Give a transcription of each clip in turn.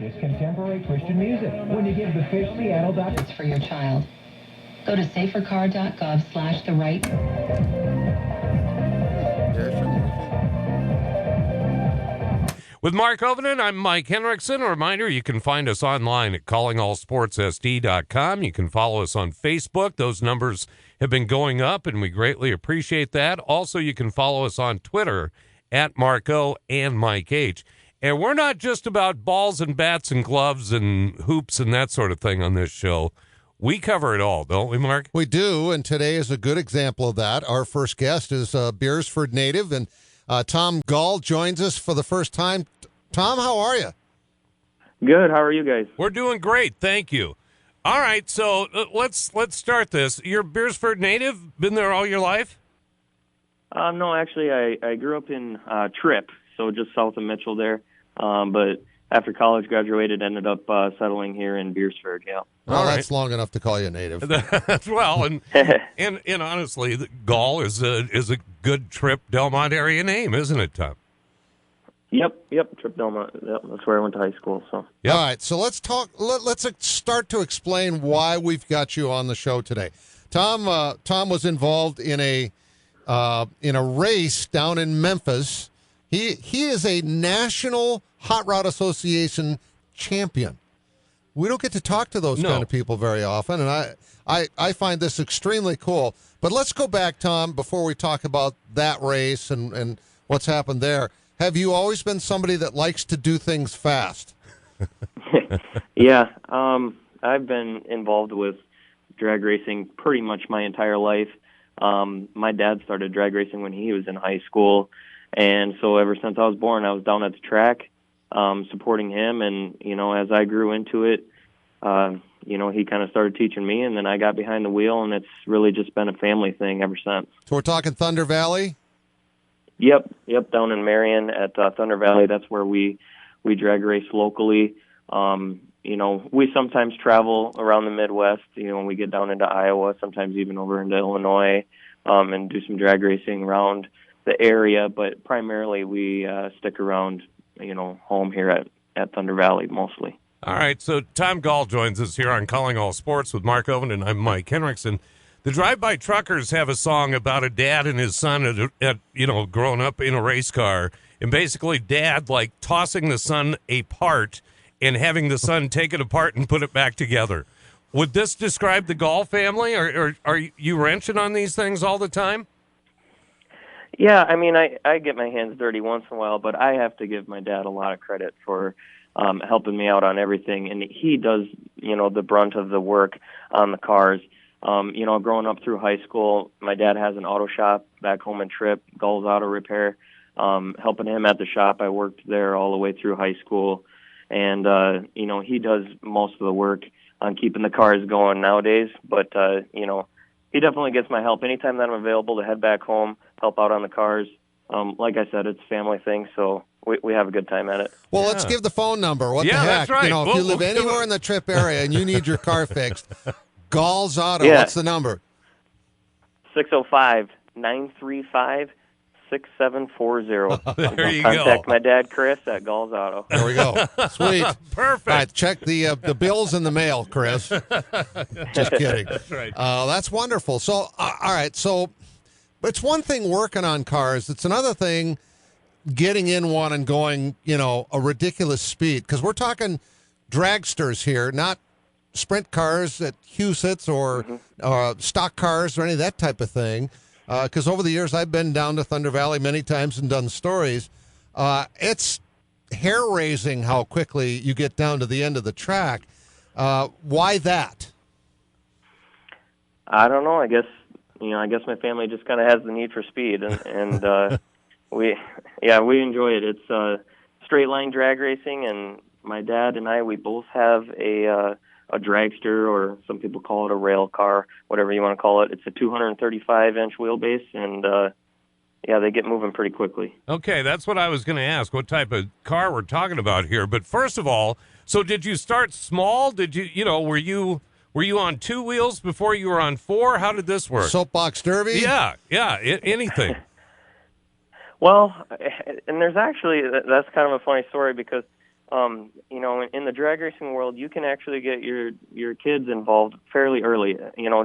greatest contemporary Christian music when you give the Fish Seattle. It's for your child. Go to safercar.gov/the-right. With Mark Ovenden, I'm Mike Henriksen. A reminder, you can find us online at callingallsportssd.com. You can follow us on Facebook. Those numbers have been going up, and we greatly appreciate that. Also, you can follow us on Twitter at Marco and Mike H. And we're not just about balls and bats and gloves and hoops and that sort of thing on this show. We cover it all, don't we, Mark? We do, and today is a good example of that. Our first guest is a Beersford native, and Tom Gall joins us for the first time. Tom, how are you? Good. How are you guys? We're doing great, thank you. All right, so let's start this. You're Beersford native? Been there all your life? No, actually, I grew up in Tripp, so just south of Mitchell there. But after college, graduated, ended up settling here in Beersford. Yeah. Well, that's long enough to call you a native. Well, and honestly, Gall is a good Tripp Delmont area name, isn't it, Tom? Yep, Tripp Delmont. Yep, that's where I went to high school. So. Yep. All right, so let's talk. Let's start to explain why we've got you on the show today. Tom was involved in a race down in Memphis. He is a National Hot Rod Association champion. We don't get to talk to those kind of people very often, and I find this extremely cool. But let's go back, Tom, before we talk about that race and what's happened there. Have you always been somebody that likes to do things fast? Yeah, I've been involved with drag racing pretty much my entire life. My dad started drag racing when he was in high school, and so ever since I was born, I was down at the track supporting him. And, as I grew into it, he kind of started teaching me, and then I got behind the wheel, and it's really just been a family thing ever since. So we're talking Thunder Valley? Yep, down in Marion at Thunder Valley. That's where we drag race locally. We sometimes travel around the Midwest, when we get down into Iowa, sometimes even over into Illinois, and do some drag racing around the area, but primarily we stick around, home here at Thunder Valley mostly. All right, so Tom Gall joins us here on Calling All Sports with Mark Ovenden, and I'm Mike Henriksen. The Drive-By Truckers have a song about a dad and his son at growing up in a race car, and basically dad tossing the son apart and having the son take it apart and put it back together. Would this describe the Gall family, or are you wrenching on these things all the time? Yeah, I mean, I get my hands dirty once in a while, but I have to give my dad a lot of credit for helping me out on everything, and he does, the brunt of the work on the cars. Growing up through high school, my dad has an auto shop back home in Tripp, Gall's Auto Repair. Helping him at the shop, I worked there all the way through high school, and he does most of the work on keeping the cars going nowadays. But he definitely gets my help anytime that I'm available to head back home, help out on the cars. Like I said, it's a family thing, so we have a good time at it. Well, let's give the phone number. What the heck? That's right. If you live anywhere in the Tripp area and you need your car fixed, Gall's Auto, what's the number? 605-935-6740. There you Contact go. my dad, Chris, at Gall's Auto. There we go. Sweet. Perfect. All right, check the bills in the mail, Chris. Just kidding. That's right. That's wonderful. So, all right, so it's one thing working on cars. It's another thing getting in one and going, a ridiculous speed. Because we're talking dragsters here, not sprint cars at Husitz or stock cars or any of that type of thing. Because over the years, I've been down to Thunder Valley many times and done stories. It's hair-raising how quickly you get down to the end of the track. Why that? I don't know. I guess my family just kind of has the need for speed, and we enjoy it. It's straight line drag racing, and my dad and I, we both have a dragster, or some people call it a rail car, whatever you want to call it. It's a 235-inch wheelbase, and they get moving pretty quickly. Okay, that's what I was going to ask, what type of car we're talking about here. But first of all, so did you start small? Did you, were you on two wheels before you were on four? How did this work? Soapbox Derby? Yeah, anything. Well, and there's actually, that's kind of a funny story, because In the drag racing world, you can actually get your kids involved fairly early.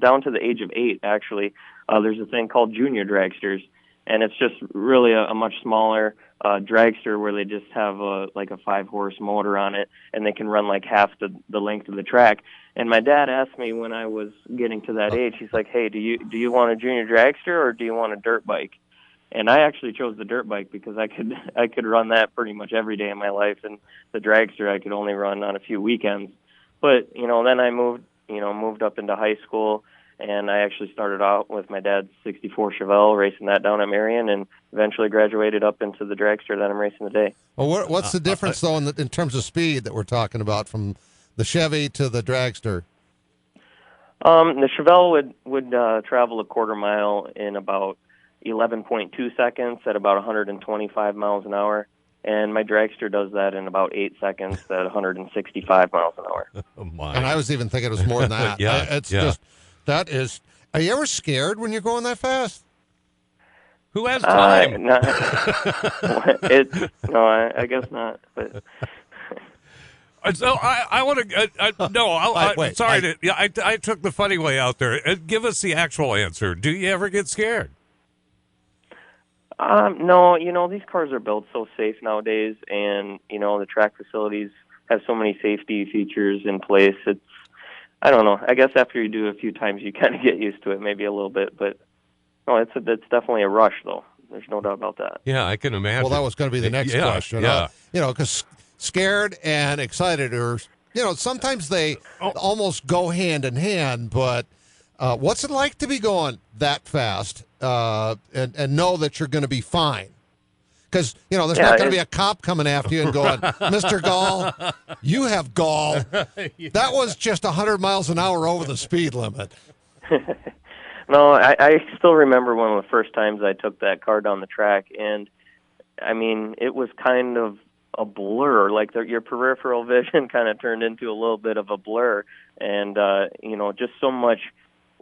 Down to the age of 8. Actually, there's a thing called junior dragsters, and it's just really a much smaller dragster where they just have a 5-horse motor on it, and they can run like half the length of the track. And my dad asked me when I was getting to that age, he's like, "Hey, do you want a junior dragster or do you want a dirt bike?" And I actually chose the dirt bike because I could run that pretty much every day of my life, and the dragster I could only run on a few weekends. But then I moved up into high school, and I actually started out with my dad's '64 Chevelle, racing that down at Marion, and eventually graduated up into the dragster that I'm racing today. Well, what's the difference though in terms of speed that we're talking about from the Chevy to the dragster? The Chevelle would travel a quarter mile in about 11.2 seconds at about 125 miles an hour, and my dragster does that in about 8 seconds at 165 miles an hour. Oh my! And I was even thinking it was more than that. Just that is. Are you ever scared when you're going that fast? Who has time? No, I guess not. But So I want to no. Wait, sorry, I took the funny way out there. Give us the actual answer. Do you ever get scared? No, these cars are built so safe nowadays, and the track facilities have so many safety features in place. I don't know. I guess after you do it a few times, you kind of get used to it, maybe a little bit. But no, it's definitely a rush, though. There's no doubt about that. Yeah, I can imagine. Well, that was going to be the next question. Yeah. Because scared and excited are, sometimes they almost go hand in hand. But what's it like to be going that fast and know that you're going to be fine? Because, there's not going to be a cop coming after you and going, "Mr. Gall, you have gall." That was just 100 miles an hour over the speed limit. No, I still remember one of the first times I took that car down the track, and, I mean, it was kind of a blur. Like, your peripheral vision kind of turned into a little bit of a blur, and, just so much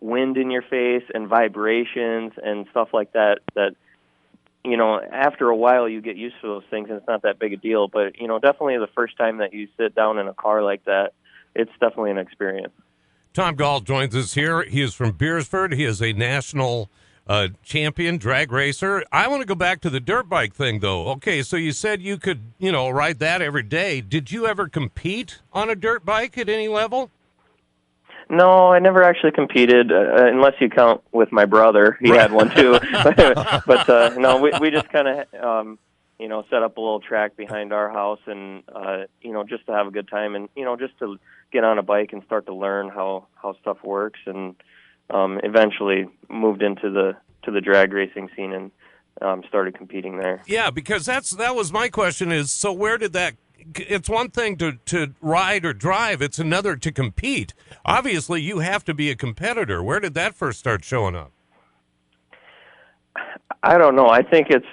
wind in your face and vibrations and stuff like that, after a while you get used to those things and it's not that big a deal. But, definitely the first time that you sit down in a car like that, it's definitely an experience. Tom Gall joins us here. He is from Beersford. He is a national champion drag racer. I want to go back to the dirt bike thing, though. Okay, so you said you could, ride that every day. Did you ever compete on a dirt bike at any level? No, I never actually competed, unless you count with my brother. He had one too. But no, we just kind of, set up a little track behind our house, and just to have a good time, and just to get on a bike and start to learn how stuff works, and eventually moved into the drag racing scene and started competing there. Yeah, because that was my question. Is so where did that? It's one thing to ride or drive. It's another to compete. Obviously, you have to be a competitor. Where did that first start showing up? I don't know. I think it's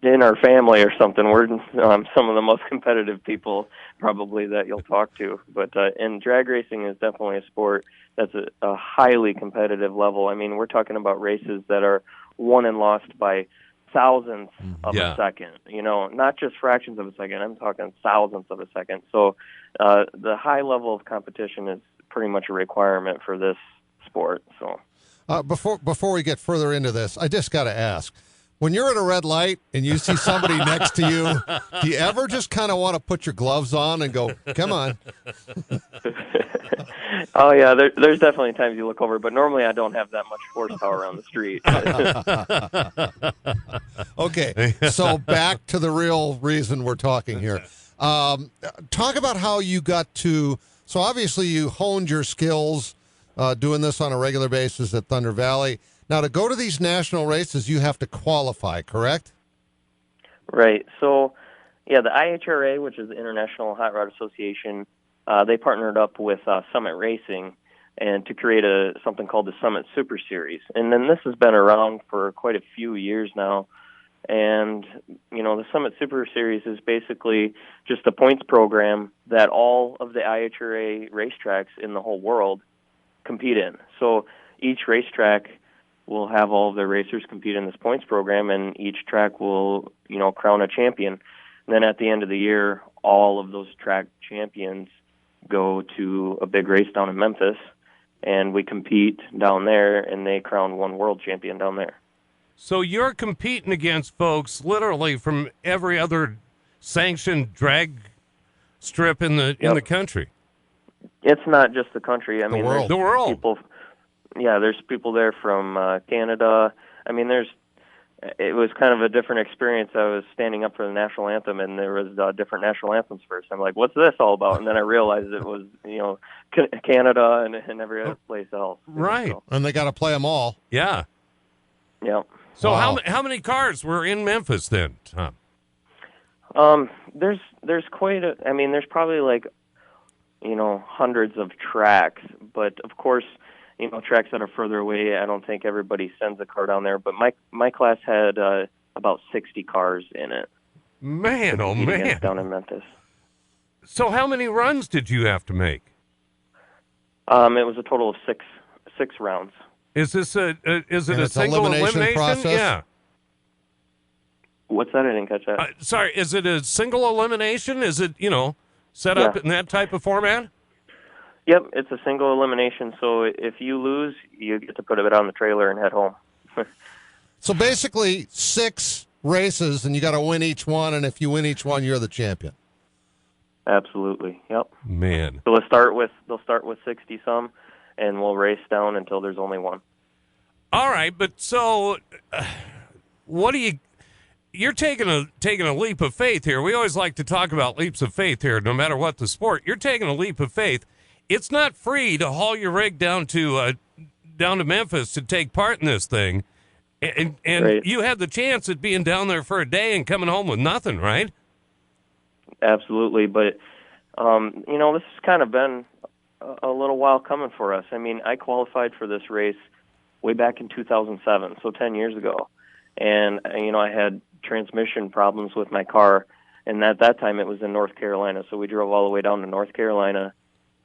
in our family or something. We're some of the most competitive people probably that you'll talk to. But and drag racing is definitely a sport that's a highly competitive level. I mean, we're talking about races that are won and lost by thousandths of a second, not just fractions of a second. I'm talking thousandths of a second. So the high level of competition is pretty much a requirement for this sport. So before we get further into this, I just got to ask, when you're at a red light and you see somebody next to you, do you ever just kind of want to put your gloves on and go, "Come on"? Oh, yeah, there's definitely times you look over, but normally I don't have that much horsepower on the street. Okay, so back to the real reason we're talking here. Talk about how you got to, so obviously you honed your skills doing this on a regular basis at Thunder Valley. Now, to go to these national races, you have to qualify, correct? Right. So, yeah, the IHRA, which is the International Hot Rod Association, they partnered up with Summit Racing and to create something called the Summit Super Series. And then this has been around for quite a few years now. And, the Summit Super Series is basically just a points program that all of the IHRA racetracks in the whole world compete in. So each racetrack will have all of their racers compete in this points program, and each track will, crown a champion. And then at the end of the year, all of those track champions go to a big race down in Memphis, and we compete down there, and they crown one world champion down there. So you're competing against folks literally from every other sanctioned drag strip in the country. It's not just the country. I mean, world. The world. People, there's people there from Canada. I mean, it was kind of a different experience. I was standing up for the national anthem, and there was different national anthems first. I'm like, what's this all about? And then I realized it was, Canada and every other place else. Right. So, And they got to play them all. Yeah. yeah. So Wow. how many cars were in Memphis then, Tom? There's there's probably like, hundreds of tracks, but of course, tracks that are further away, I don't think everybody sends a car down there, but my class had about 60 cars in it. Man, oh man. Down in Memphis. So how many runs did you have to make? It was a total of six rounds. Is this is it And a it's single elimination process? Yeah. What's that? I didn't catch that. Sorry, is it a single elimination? Is it, set up Yeah. in that type of format? Yep, it's a single elimination, so if you lose, you get to put it on the trailer and head home. So basically 6 races, and you got to win each one, and if you win each one, you're the champion. Absolutely, yep. Man. So they'll start with 60 some, and we'll race down until there's only one. All right, but so what do you're taking a leap of faith here. We always like to talk about leaps of faith here, no matter what the sport. You're taking a leap of faith. It's not free to haul your rig down to Memphis to take part in this thing, and Right. you had the chance at being down there for a day and coming home with nothing, right? Absolutely, but this has kind of been a little while coming for us. I mean, I qualified for this race way back in 2007, so 10 years ago, and I had transmission problems with my car, and at that time it was in North Carolina, so we drove all the way down to North Carolina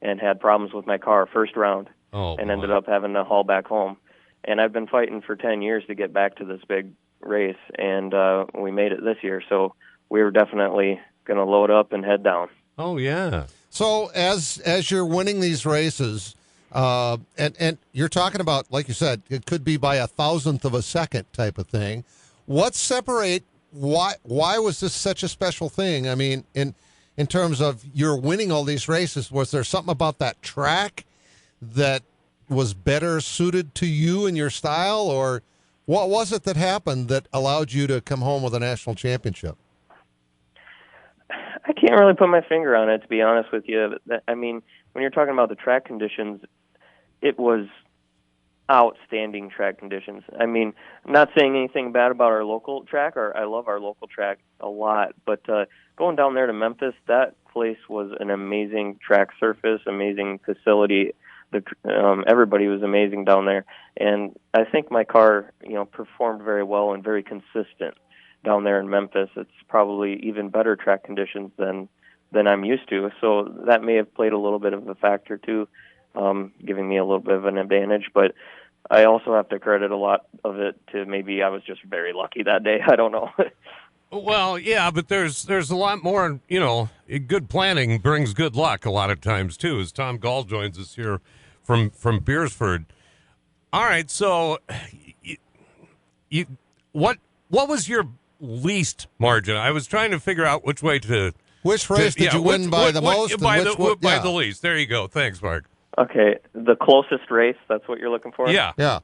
and had problems with my car first round, and ended up having to haul back home. And I've been fighting for 10 years to get back to this big race, and we made it this year, so we were definitely going to load up and head down. Oh yeah. So as you're winning these races, and you're talking about, like you said, it could be by 1,000th of a second type of thing. Why was this such a special thing? I mean, in terms of you're winning all these races, was there something about that track that was better suited to you and your style, or what was it that happened that allowed you to come home with a national championship? I can't really put my finger on it, to be honest with you. I mean, when you're talking about the track conditions, it was outstanding track conditions. I mean, I'm not saying anything bad about our local track, or I love our local track a lot, but going down there to Memphis, that place was an amazing track surface, amazing facility. Everybody was amazing down there, and I think my car, performed very well and very consistent down there in Memphis. It's probably even better track conditions than I'm used to, so that may have played a little bit of a factor too, giving me a little bit of an advantage. But I also have to credit a lot of it to maybe I was just very lucky that day. I don't know. Well, yeah, but there's a lot more, good planning brings good luck a lot of times too, as Tom Gall joins us here from Beersford. All right, so what was your least margin? I was trying to figure out which way to... Which race did you win by the most? By the least. There you go. Thanks, Mark. Okay, the closest race, that's what you're looking for? Yeah. The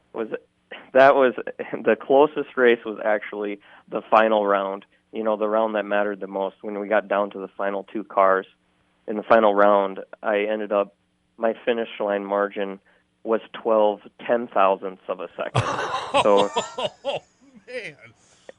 closest race was actually the final round, the round that mattered the most. When we got down to the final 2 cars in the final round, my finish line margin was 12 10,000ths of a second. So, Oh, man.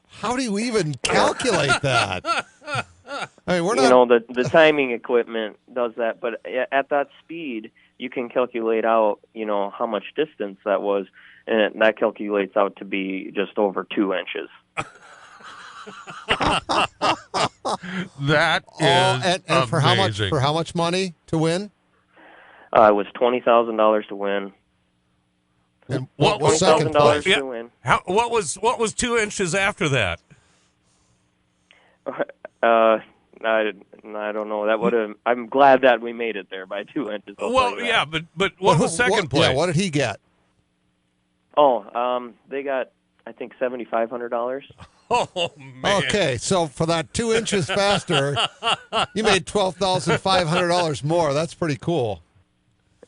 How do you even calculate that? I mean, we're not. The timing equipment does that, but at that speed, you can calculate out, how much distance that was, and that calculates out to be just over 2 inches. That is and for amazing. how much money to win? It was $20,000 to win. And What was was second $20,000 place? Yeah. to win. What was 2 inches after that? I don't know. That would have. I'm glad that we made it there by 2 inches. Well, yeah, but what was second place? Yeah, what did he get? Oh, they got, I think, $7,500. Oh, man. Okay, so for that 2 inches faster, you made $12,500 more. That's pretty cool.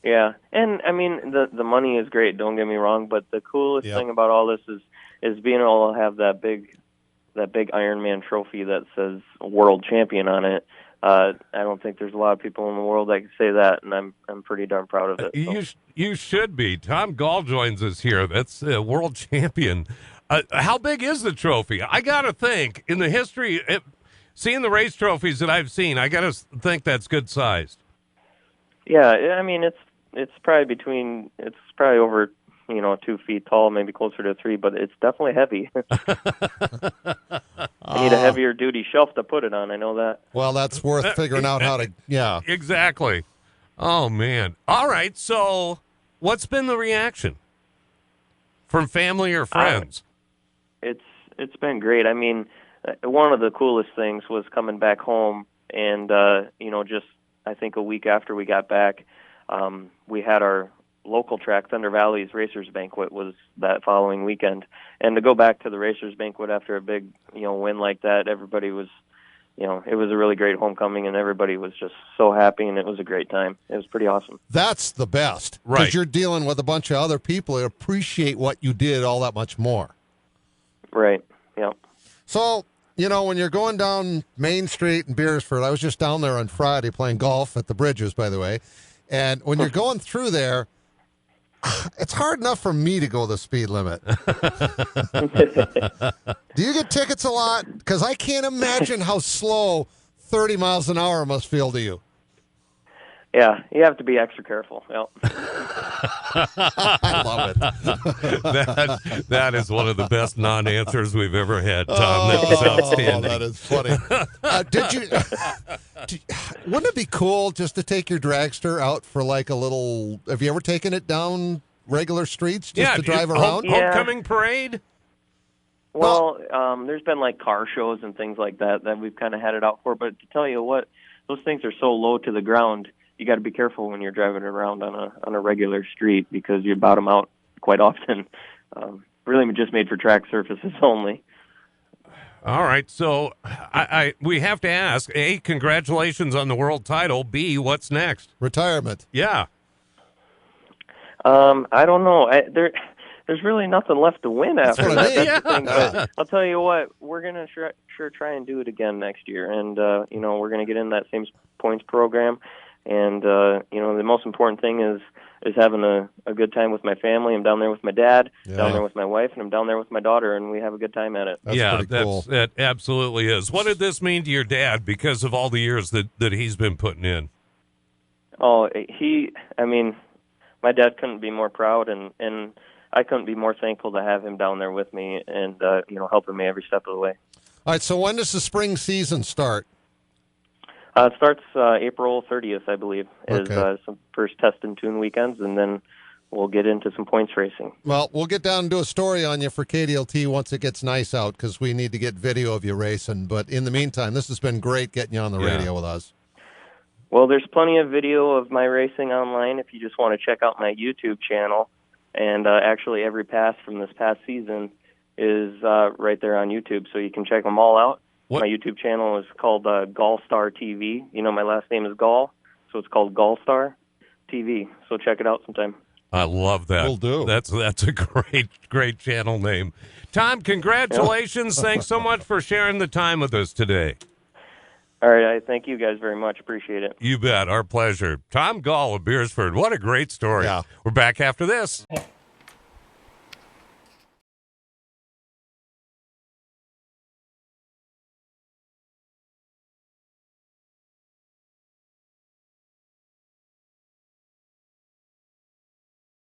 Yeah, and I mean the money is great. Don't get me wrong, but the coolest thing about all this is being able to have that big Ironman trophy that says world champion on it. I don't think there's a lot of people in the world that can say that, and I'm pretty darn proud of it. So. You should be. Tom Gall joins us here. That's world champion. How big is the trophy? I got to think, in the history, seeing the race trophies that I've seen, I got to think that's good sized. Yeah, I mean, it's probably over, 2 feet tall, maybe closer to 3, but it's definitely heavy. I need a heavier duty shelf to put it on. I know that. Well, that's worth figuring out how to, yeah. Exactly. Oh, man. All right, so what's been the reaction from family or friends? It's been great. I mean, one of the coolest things was coming back home and, just I think a week after we got back, we had our local track, Thunder Valley's Racers Banquet, was that following weekend. And to go back to the Racers Banquet after a big, win like that, everybody was, it was a really great homecoming, and everybody was just so happy, and it was a great time. It was pretty awesome. That's the best. Right. Because you're dealing with a bunch of other people that appreciate what you did all that much more. Right, yeah. So, when you're going down Main Street in Beersford, I was just down there on Friday playing golf at the Bridges, by the way, and when you're going through there, it's hard enough for me to go the speed limit. Do you get tickets a lot? Because I can't imagine how slow 30 miles an hour must feel to you. Yeah, you have to be extra careful. Yep. I love it. That is one of the best non-answers we've ever had, Tom. That was outstanding. That is funny. Wouldn't it be cool just to take your dragster out for like a little? Have you ever taken it down regular streets just to drive around? Homecoming parade? Well, there's been like car shows and things like that we've kind of had it out for. But to tell you what, those things are so low to the ground. You got to be careful when you're driving around on a regular street because you bottom out quite often. Really just made for track surfaces only. All right, so we have to ask, A, congratulations on the world title. B, what's next? Retirement. Yeah. I don't know. There's really nothing left to win after what that. I mean. That's the thing. But I'll tell you what, we're going to sure try and do it again next year. And, we're going to get in that same points program. And, the most important thing is having a good time with my family. I'm down there with my dad, down there with my wife, and I'm down there with my daughter, and we have a good time at it. That's pretty cool. That absolutely is. What did this mean to your dad because of all the years that he's been putting in? Oh, my dad couldn't be more proud, and I couldn't be more thankful to have him down there with me and, helping me every step of the way. All right, so when does the spring season start? It starts April 30th, I believe, is some first test and tune weekends, and then we'll get into some points racing. Well, we'll get down and do a story on you for KDLT once it gets nice out because we need to get video of you racing. But in the meantime, this has been great getting you on the radio with us. Well, there's plenty of video of my racing online if you just want to check out my YouTube channel. And actually, every pass from this past season is right there on YouTube, so you can check them all out. What? My YouTube channel is called GallStar TV. My last name is Gall, so it's called GallStar TV. So check it out sometime. I love that. Will do. That's a great channel name. Tom, congratulations. Yep. Thanks so much for sharing the time with us today. All right, I thank you guys very much. Appreciate it. You bet. Our pleasure. Tom Gall of Beersford. What a great story. Yeah. We're back after this.